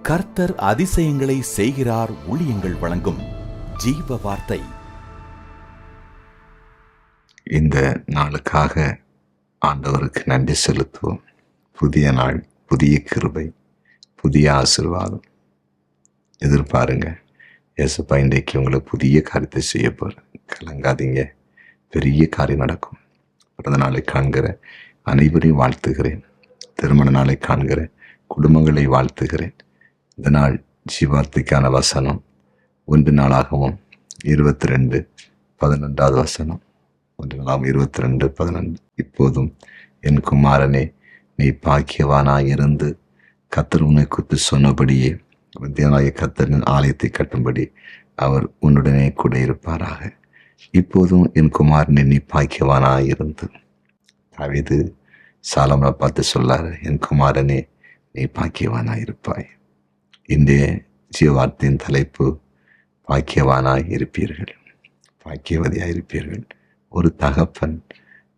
கர்த்தர் அதிசயங்களை செய்கிறார். ஊழியங்கள் வழங்கும் ஜீவ வார்த்தை. இந்த நாளுக்காக ஆண்டவருக்கு நன்றி செலுத்துவோம். புதிய நாள், புதிய கிருபை, புதிய ஆசீர்வாதம் எதிர்பாருங்க. ஏசப்பா இன்றைக்கு உங்களுக்கு புதிய காரியத்தை செய்ய போகிறேன். கலங்காதீங்க, பெரிய காரியம் நடக்கும். பிறந்த நாளை காண்கிற அனைவரையும் வாழ்த்துகிறேன். திருமண நாளை காண்கிற குடும்பங்களை வாழ்த்துகிறேன். இந்த நாள் ஜீவார்த்தைக்கான வசனம் 1 நாளாகவும் 22:11 வசனம். 1 நாளாகவும் 22:11. இப்போதும் என் குமாரனே, நீ பாக்கியவானாயிருந்து கர்த்தர் உன்னை குறித்து சொன்னபடியே தேவனாகிய கர்த்தரின் ஆலயத்தை கட்டும்படி அவர் உன்னுடனே கூட இருப்பாராக. இப்போதும் என் குமாரனே, நீ பாக்கியவானாயிருந்து. தாவீது சாலமோனை பார்த்து சொல்லாரு, என் குமாரனே, நீ பாக்கியவானாயிருப்பாய். இன்றைய ஜீவார்த்தையின் தலைப்பு, பாக்கியவானாய் இருப்பீர்கள், பாக்கியவதியாய் இருப்பீர்கள். ஒரு தகப்பன்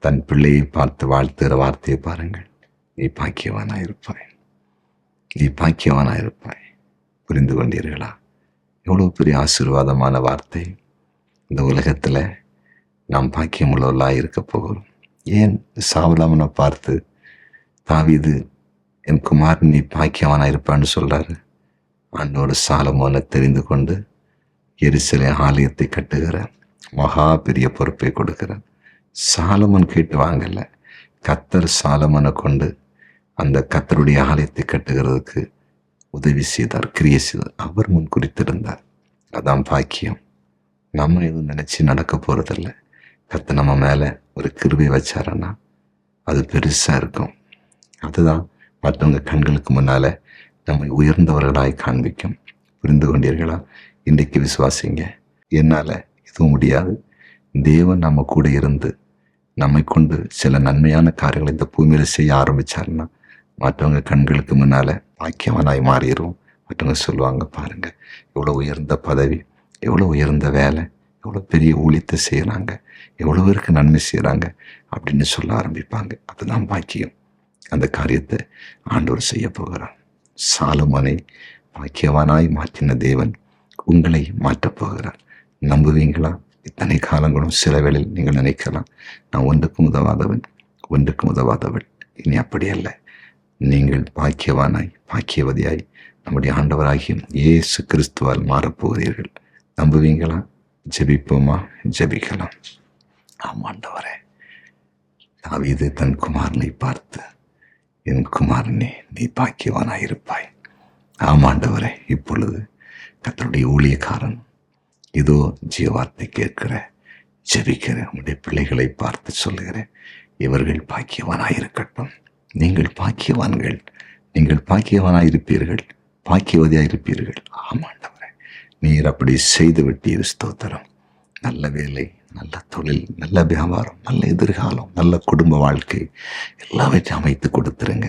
தன் பிள்ளையை பார்த்து வாழ்த்துகிற வார்த்தையை பாருங்கள். நீ பாக்கியவானாயிருப்பாய், நீ பாக்கியவானாயிருப்பாய். புரிந்து கொண்டீர்களா? எவ்வளோ பெரிய ஆசீர்வாதமான வார்த்தை. இந்த உலகத்தில் நாம் பாக்கியமுள்ளவர்களாக இருக்க போகிறோம். ஏன் சாவலாமனை பார்த்து தாவீது என் குமாரன் நீ பாக்கியவானாயிருப்பான்னு சொல்கிறாரு? ஆண்டோட சாலமோனை தெரிந்து கொண்டு எருசலேம் ஆலயத்தை கட்டுகிற மகா பெரிய பொறுப்பை கொடுக்கிறார். சாலமோன் கேட்டு வாங்கல, கர்த்தர் சாலமோனை கொண்டு அந்த கர்த்தருடைய ஆலயத்தை கட்டுகிறதுக்கு உதவி செய்தார், கிரியை செய்தார். அவர் முன் குறித்திருந்தார். அதான் பாக்கியம். நம்ம எதுவும் நினைச்சு நடக்க போறதில்லை. கர்த்தர் நம்ம மேல ஒரு கிருபை வச்சாரன்னா அது பெருசா இருக்கும். அதுதான் மற்றவங்க கண்களுக்கு முன்னால நம்மை உயர்ந்தவர்களாய் காண்பிக்கும். புரிந்து கொண்டீர்களா? இன்றைக்கு விசுவாசிங்க. என்னால எதுவும் முடியாது. தேவன் நம்ம கூட இருந்து நம்மை கொண்டு சில நன்மையான காரியங்களை இந்த பூமியில செய்ய ஆரம்பிச்சாருன்னா மற்றவங்க கண்களுக்கு முன்னால பாக்கியவனாய் மாறிடும். மற்றவங்க சொல்லுவாங்க, பாருங்க எவ்வளோ உயர்ந்த பதவி, எவ்வளோ உயர்ந்த வேலை, எவ்வளோ பெரிய ஊழியத்தை செய்கிறாங்க, எவ்வளோ பேருக்கு நன்மை செய்கிறாங்க அப்படின்னு சொல்ல ஆரம்பிப்பாங்க. அதுதான் பாக்கியம். அந்த காரியத்தை ஆண்டவர் செய்ய போகிறார். சாலமோனை பாக்கியவானாய் மாற்றின தேவன் உங்களை மாற்றப் போகிறார். நம்புவீங்களா? இத்தனை காலங்களும் சில வேளையில் நீங்கள் நினைக்கலாம், நான் ஒன்றுக்கும் உதவாதவள். இனி அப்படி அல்ல. நீங்கள் பாக்கியவானாய், பாக்கியவதியாய் நம்முடைய ஆண்டவராகிய இயேசு கிறிஸ்துவால் மாறப்போகிறீர்கள். நம்புவீங்களா? ஜெபிப்போமா? ஜெபிக்கலாம். ஆமாண்டவரே, தாவீது தன் குமாரனை பார்த்து, என் குமாரனே, நீ பாக்கியவானாயிருப்பாய். ஆமாண்டவரே, இப்பொழுது கர்த்தருடைய ஊழியக்காரன் இதோ ஜீவார்த்தை கேட்கிற, ஜெபிக்கிற உடைய பிள்ளைகளை பார்த்து சொல்லுகிறேன், இவர்கள் பாக்கியவானாயிருக்கட்டும். நீங்கள் பாக்கியவான்கள், நீங்கள் பாக்கியவானாயிருப்பீர்கள், பாக்கியவதியாயிருப்பீர்கள். ஆமாண்டவரே, நீர் அப்படி செய்து விட்டீர். ஸ்தோத்திரம். நல்ல வேலை, நல்ல தொழில், நல்ல வியாபாரம், நல்ல எதிர்காலம், நல்ல குடும்ப வாழ்க்கை எல்லாவற்றையும் அமைத்து கொடுத்துருங்க.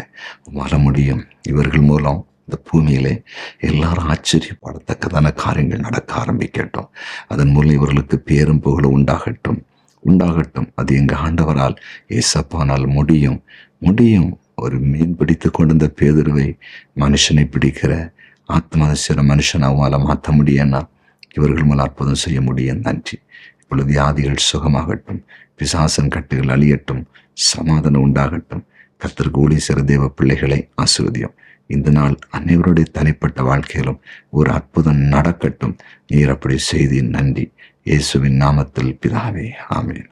வர முடியும். இவர்கள் மூலம் இந்த பூமியிலே எல்லாரும் ஆச்சரியப்படத்தக்கதான காரியங்கள் நடக்க ஆரம்பிக்கட்டும். அதன் மூலம் இவர்களுக்கு பேரும் புகழும் உண்டாகட்டும். அது எங்கள் ஆண்டவரால், ஏசப்பானால் முடியும். ஒரு மீன் பிடித்து கொண்டிருந்த பேதுருவை மனுஷனை பிடிக்கிற ஆத்மனசிற மனுஷன் அவங்களால மாற்ற முடியும்னா இவர்கள் மூலம் அற்புதம் செய்ய முடியும். நன்றி. இப்பொழுது வியாதிகள் சுகமாகட்டும், பிசாசன் கட்டுகள் அழியட்டும், சமாதானம் உண்டாகட்டும். கர்த்தருக்கு ஊழியர் தேவ பிள்ளைகளை ஆசீர்வதியும். இந்த நாள் அனைவருடைய தனிப்பட்ட வாழ்க்கையிலும் ஒரு அற்புதம் நடக்கட்டும். நீர் அப்படி செய்தி. நன்றி. இயேசுவின் நாமத்தில் பிதாவே, ஆமென்.